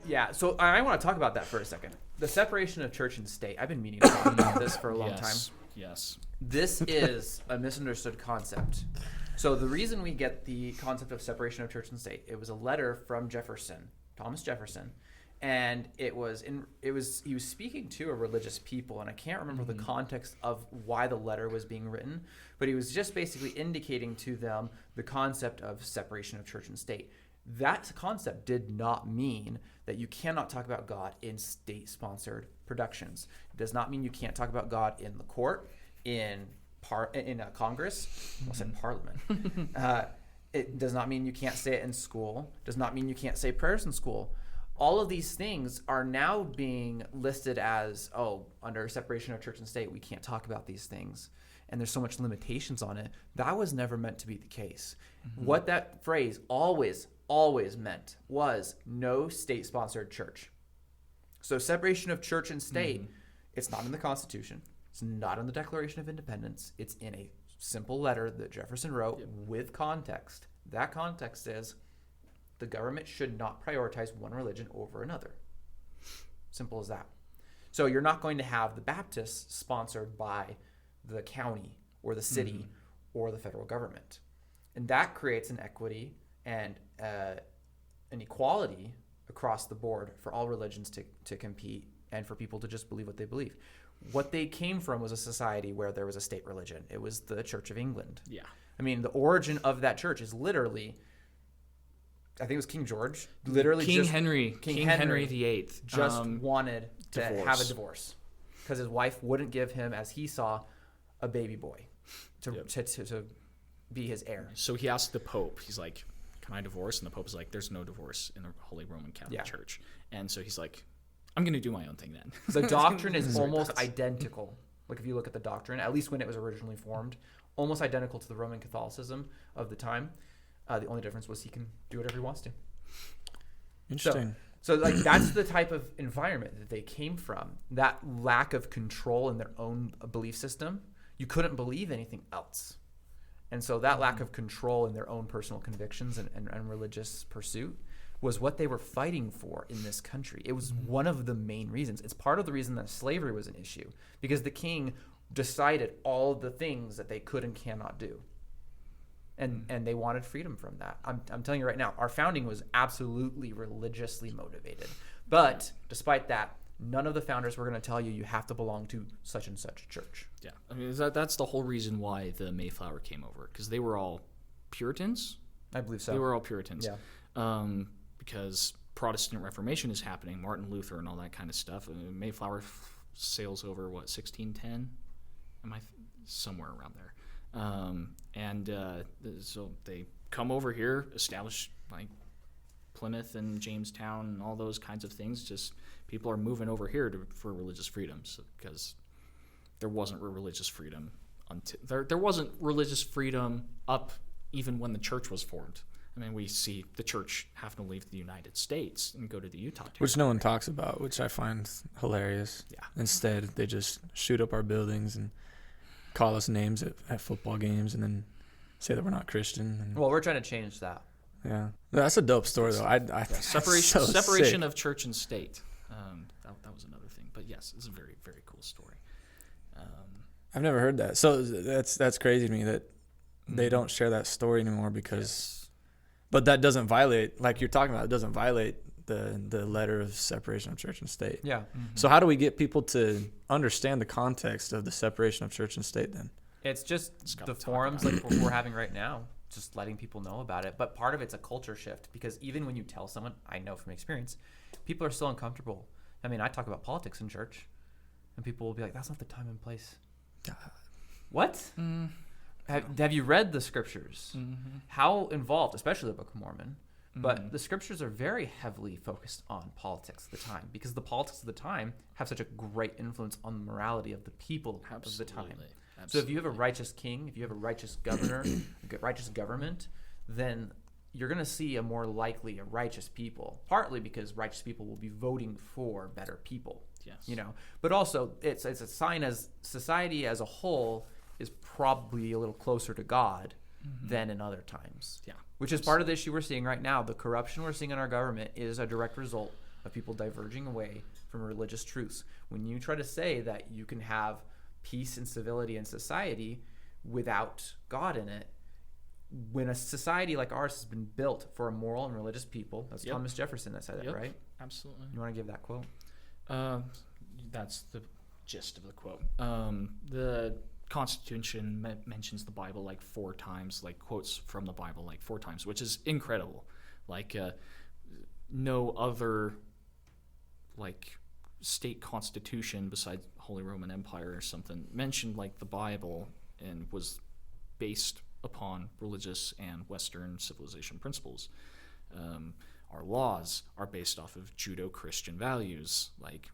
Yeah, so I want to talk about that for a second. The separation of church and state. I've been meaning to talk about this for a long time. Yes. This is a misunderstood concept. So the reason we get the concept of separation of church and state, it was a letter from Thomas Jefferson, and he was speaking to a religious people, and I can't remember the context of why the letter was being written, but he was just basically indicating to them the concept of separation of church and state. That concept did not mean that you cannot talk about God in state-sponsored productions. It does not mean you can't talk about God in the court, in Congress. I said Parliament. It does not mean you can't say it in school. Does not mean you can't say prayers in school. All of these things are now being listed as, under separation of church and state, we can't talk about these things. And there's so much limitations on it. That was never meant to be the case. What that phrase always meant was no state-sponsored church. So separation of church and state, it's not in the Constitution. It's not in the Declaration of Independence. It's in a simple letter that Jefferson wrote with context. That context is the government should not prioritize one religion over another. Simple as that. So you're not going to have the Baptists sponsored by the county or the city or the federal government. And that creates an equity and an equality across the board for all religions to compete and for people to just believe what they believe. What they came from was a society where there was a state religion. It was the Church of England. Yeah. I mean, the origin of that church is literally, I think it was King George. Literally King Henry VIII just wanted to have a divorce because his wife wouldn't give him, as he saw, a baby boy to be his heir. So he asked the Pope, he's like, can I divorce? And the Pope's like, there's no divorce in the Holy Roman Catholic Church. And so he's like, I'm going to do my own thing then. The doctrine is almost identical. Like if you look at the doctrine, at least when it was originally formed, almost identical to the Roman Catholicism of the time. The only difference was he can do whatever he wants to. Interesting. So like that's the type of environment that they came from. That lack of control in their own belief system, you couldn't believe anything else. And so that lack of control in their own personal convictions and religious pursuit was what they were fighting for in this country. It was one of the main reasons. It's part of the reason that slavery was an issue, because the king decided all the things that they could and cannot do. And they wanted freedom from that. I'm telling you right now, our founding was absolutely religiously motivated. But despite that, none of the founders were going to tell you have to belong to such and such church. Yeah. I mean, that's the whole reason why the Mayflower came over, because they were all Puritans. I believe so. They were all Puritans. Yeah. Because Protestant Reformation is happening, Martin Luther and all that kind of stuff. Mayflower sails over, 1610? Somewhere around there. So they come over here, establish like Plymouth and Jamestown and all those kinds of things. Just people are moving over here for religious freedoms, because there wasn't religious freedom there wasn't religious freedom up even when the church was formed. I mean, we see the church having to leave the United States and go to the Utah territory. Which no one talks about, which I find hilarious. Yeah. Instead, they just shoot up our buildings and call us names at football games and then say that we're not Christian. Well, we're trying to change that. Yeah. That's a dope story, though. Separation of church and state. That was another thing. But yes, it's a very, very cool story. I've never heard that. So that's crazy to me that they don't share that story anymore because... But that doesn't violate, like you're talking about, it doesn't violate the letter of separation of church and state. Yeah. Mm-hmm. So how do we get people to understand the context of the separation of church and state then? It's just the forums like we're having right now, just letting people know about it. But part of it's a culture shift, because even when you tell someone, I know from experience, people are still uncomfortable. I mean, I talk about politics in church, and people will be like, that's not the time and place. What? Have you read the scriptures? Mm-hmm. How involved, especially the Book of Mormon, but the scriptures are very heavily focused on politics of the time, because the politics of the time have such a great influence on the morality of the people of the time. Absolutely. So if you have a righteous king, if you have a righteous governor, a righteous government, then you're going to see a more likely a righteous people, partly because righteous people will be voting for better people. Yes. But also it's a sign as society as a whole is probably a little closer to God than in other times. Yeah. Which is part of the issue we're seeing right now. The corruption we're seeing in our government is a direct result of people diverging away from religious truths. When you try to say that you can have peace and civility in society without God in it, when a society like ours has been built for a moral and religious people, that's Yep. Thomas Jefferson that said that, Yep. right? Absolutely. You want to give that quote? That's the gist of the quote. The Constitution mentions the Bible like 4 times, like quotes from the Bible like 4 times, which is incredible. Like no other like state constitution besides Holy Roman Empire or something mentioned like the Bible and was based upon religious and Western civilization principles. Our laws are based off of Judeo-Christian values, like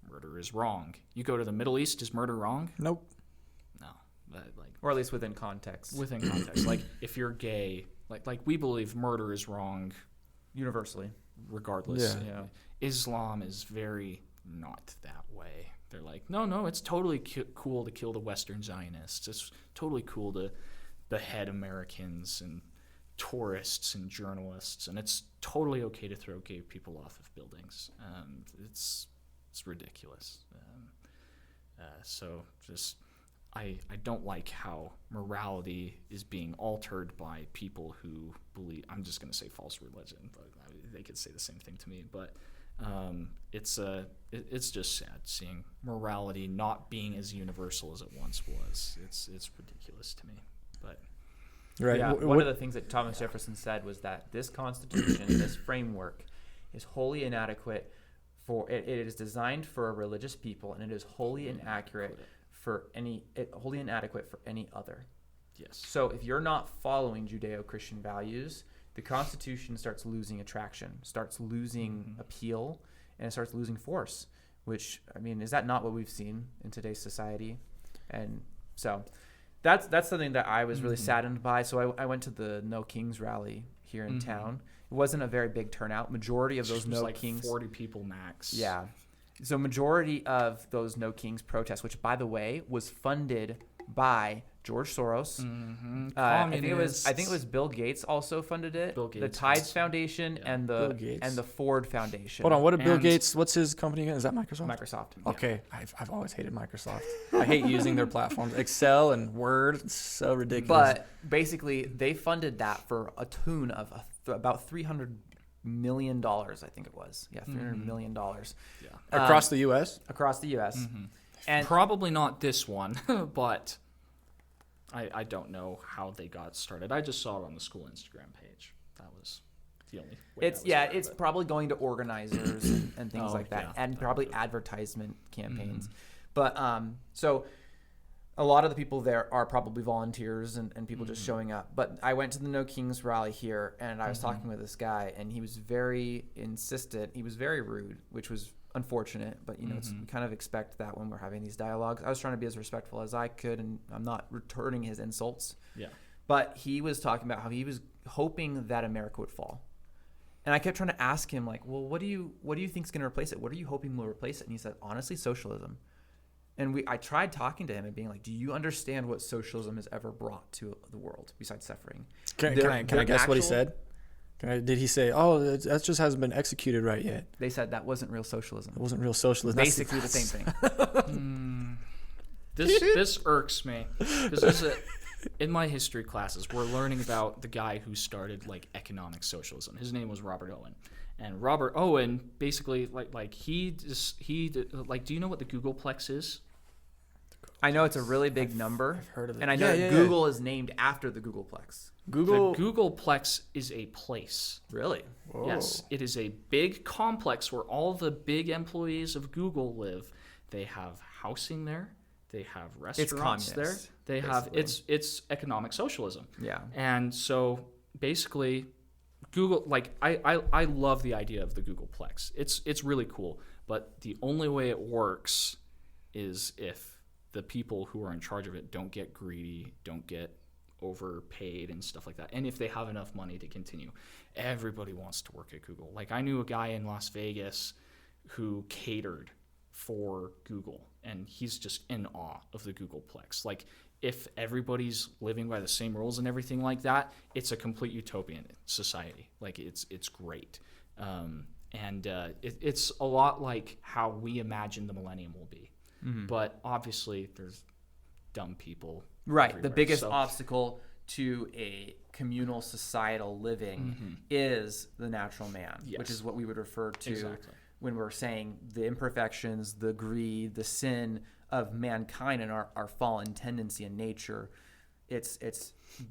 murder is wrong. You go to the Middle East, is murder wrong? Nope. No. Like Or at least within context. within context. Like if you're gay, like we believe murder is wrong Universally. regardless. Yeah. Islam is very not that way. They're like, no, it's totally cool to kill the Western Zionists. It's totally cool to behead Americans and tourists and journalists, and it's totally okay to throw gay people off of buildings. It's ridiculous. So just I don't like how morality is being altered by people who believe, I'm just going to say false religion, but they could say the same thing to me. But it's just sad seeing morality not being as universal as it once was. It's ridiculous to me. But Right. Yeah, one of the things that Thomas Jefferson said was that this Constitution, this framework, is wholly inadequate for it is designed for a religious people, and it is wholly inadequate for any other. yes. So if you're not following Judeo-Christian values, the Constitution starts losing attraction, starts losing appeal, and it starts losing force. Which, I mean, is that not what we've seen in today's society? And so that's something that I was really saddened by. So I went to the No Kings rally here in town. It wasn't a very big turnout. Majority of those It was No like Kings, 40 people max. yeah. So majority of those No Kings protests, which by the way was funded by George Soros. I think it was Bill Gates also funded it. Bill The Gates Tides also. Foundation Yeah. and Bill Gates. the Ford Foundation. Hold on. What did Bill And- Gates? What's his company again? Is that Microsoft? Microsoft. Okay. I've always hated Microsoft. I hate using their platforms. Excel and Word. It's so ridiculous. But basically, they funded that for a tune of about $300 million, I think it was. Yeah, $300 million Yeah. across the U.S. across the U.S. And Probably not this one, but I don't know how they got started. I just saw it on the school Instagram page. That was the only way I was aware of it's it. probably going to organizers and things Oh, like that, yeah, and that probably would. advertisement campaigns. But so a lot of the people there are probably volunteers and people just showing up. But I went to the No Kings rally here, and I was talking with this guy, and he was very insistent. He was very rude, which was unfortunate, but it's, we kind of expect that when we're having these dialogues. I was trying to be as respectful as I could, and I'm not returning his insults. Yeah. But he was talking about how he was hoping that America would fall. And I kept trying to ask him, like, well, what do you think is going to replace it? What are you hoping will replace it? And he said, honestly, socialism. And I tried talking to him and being like, do you understand what socialism has ever brought to the world besides suffering? Can I Their guess what he actual- said? Did he say, "Oh, that just hasn't been executed right yet"? They said that wasn't real socialism. It wasn't real socialism. Basically the same thing. This irks me because in my history classes we're learning about the guy who started like economic socialism. His name was Robert Owen, and Robert Owen basically like he do you know what the Googleplex is? I know it's a really big number. I've heard of it. And I know Yeah. Google is named after the Googleplex. Google. The Googleplex is a place. Really? Whoa. Yes, it is a big complex where all the big employees of Google live. They have housing there. They have restaurants there. communist, They have basically. it's economic socialism. Yeah. And so basically, Google, like I love the idea of the Googleplex. It's really cool, but the only way it works is if the people who are in charge of it don't get greedy, don't get overpaid and stuff like that. And if they have enough money to continue, everybody wants to work at Google. Like I knew a guy in Las Vegas who catered for Google, and he's just in awe of the Googleplex. Like if everybody's living by the same rules and everything like that, it's a complete utopian society. Like it's great. It's a lot like how we imagine the millennium will be. But obviously there's dumb people. Right. Everywhere. The biggest obstacle to a communal societal living is the natural man, which is what we would refer to when we're saying the imperfections, the greed, the sin of mankind and our fallen tendency in nature. It's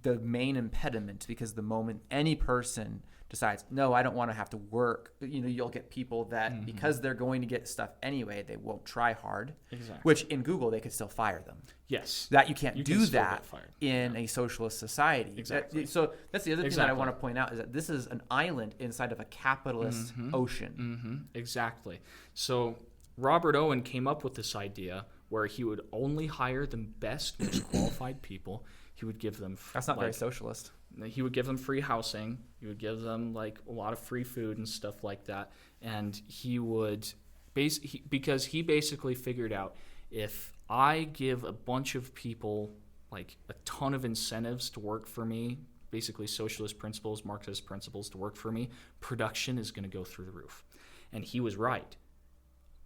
the main impediment, because the moment any person decides, no, I don't want to have to work, you'll get people that because they're going to get stuff anyway, they won't try hard. Exactly. Which in Google, they could still fire them. Yes. That you can't do that in a socialist society. Exactly. So that's the other thing that I want to point out, is that this is an island inside of a capitalist ocean. Exactly. So Robert Owen came up with this idea where he would only hire the best, most qualified people. He would give them... That's not very socialist. He would give them free housing. He would give them like a lot of free food and stuff like that. And he would... because he basically figured out, if I give a bunch of people like a ton of incentives to work for me, basically socialist principles, Marxist principles to work for me, production is going to go through the roof. And he was right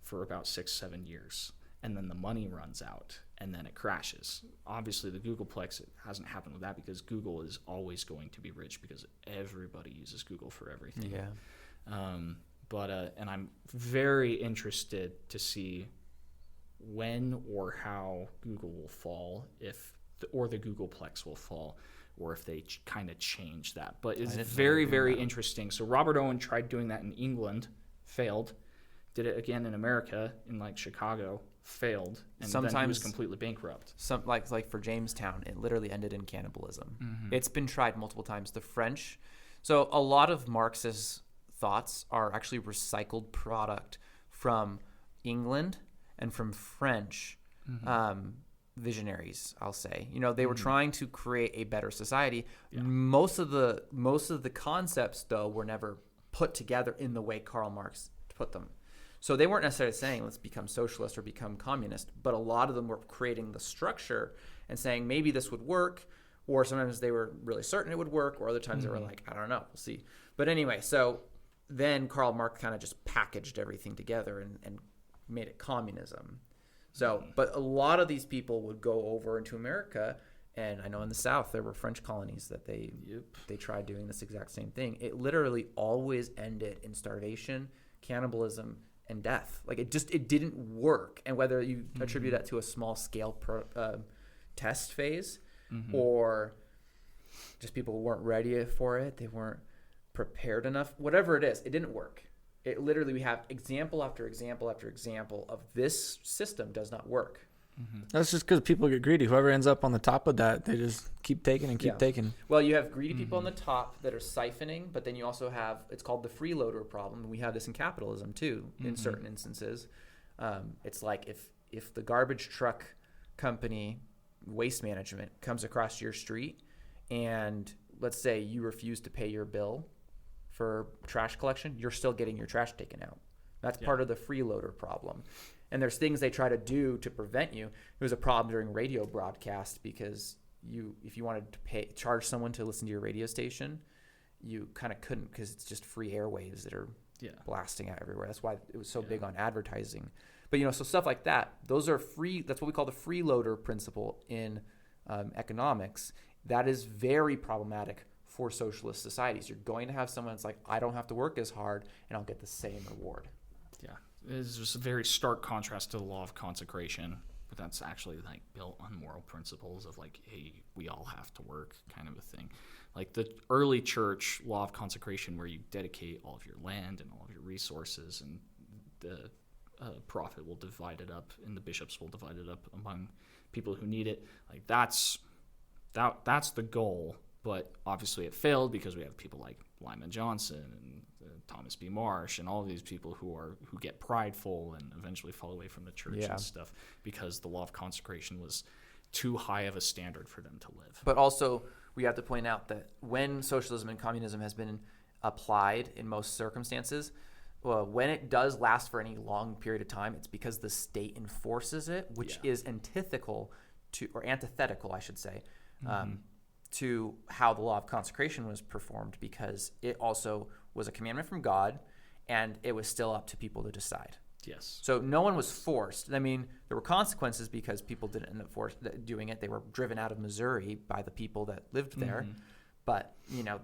for about 6-7 years. And then the money runs out, and then it crashes. Obviously, the Googleplex, it hasn't happened with that, because Google is always going to be rich, because everybody uses Google for everything. Yeah. And I'm very interested to see when or how Google will fall, or the Googleplex will fall, or if they kind of change that. But it's very, very interesting. So Robert Owen tried doing that in England, failed. Did it again in America, in like Chicago, failed, and then he was completely bankrupt. Like for Jamestown, it literally ended in cannibalism. It's been tried multiple times. The French, so a lot of Marxist thoughts are actually recycled product from England and from French visionaries, I'll say. They were trying to create a better society. Yeah. Most of the concepts, though, were never put together in the way Karl Marx put them. So they weren't necessarily saying, let's become socialist or become communist, but a lot of them were creating the structure and saying maybe this would work, or sometimes they were really certain it would work, or other times they were like, I don't know, we'll see. But anyway, so then Karl Marx kind of just packaged everything together and made it communism. So, but a lot of these people would go over into America, and I know in the South there were French colonies that they tried doing this exact same thing. It literally always ended in starvation, cannibalism, and death. Like it didn't work. And whether you attribute that to a small scale test phase or just people weren't ready for it, they weren't prepared enough, whatever it is, it didn't work. It literally, we have example after example after example of this system does not work. That's just because people get greedy. Whoever ends up on the top of that, they just keep taking and keep taking. Well, you have greedy people on the top that are siphoning, but then you also have, it's called the freeloader problem. We have this in capitalism too, in certain instances. It's like if the garbage truck company, Waste Management, comes across your street, and let's say you refuse to pay your bill for trash collection, you're still getting your trash taken out. That's part of the freeloader problem. And there's things they try to do to prevent you. It was a problem during radio broadcast, because if you wanted to charge someone to listen to your radio station, you kind of couldn't, because it's just free airwaves that are blasting out everywhere. That's why it was so big on advertising. But so stuff like that, those are free. That's what we call the freeloader principle in economics. That is very problematic for socialist societies. You're going to have someone that's like, I don't have to work as hard and I'll get the same reward. Yeah. It's just a very stark contrast to the law of consecration, but that's actually like built on moral principles of like, hey, we all have to work kind of a thing. Like the early church law of consecration, where you dedicate all of your land and all of your resources, and the prophet will divide it up and the bishops will divide it up among people who need it. Like that's the goal. But obviously it failed, because we have people like Lyman Johnson and Thomas B. Marsh and all of these people who get prideful and eventually fall away from the church and stuff, because the law of consecration was too high of a standard for them to live. But also we have to point out that when socialism and communism has been applied in most circumstances, when it does last for any long period of time, it's because the state enforces it, which is antithetical to, or antithetical, I should say, to how the law of consecration was performed, because it also was a commandment from God, and it was still up to people to decide. Yes. So no one was forced. I mean, there were consequences because people didn't end up doing it. They were driven out of Missouri by the people that lived there. But, you know,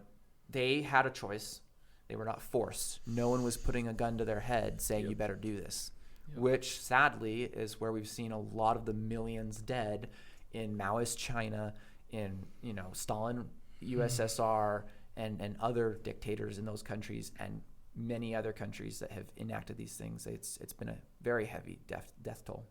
they had a choice. They were not forced. No one was putting a gun to their head saying, you better do this, which sadly is where we've seen a lot of the millions dead in Maoist China, in, you know, Stalin, USSR, and other dictators in those countries, and many other countries that have enacted these things. It's been a very heavy death toll.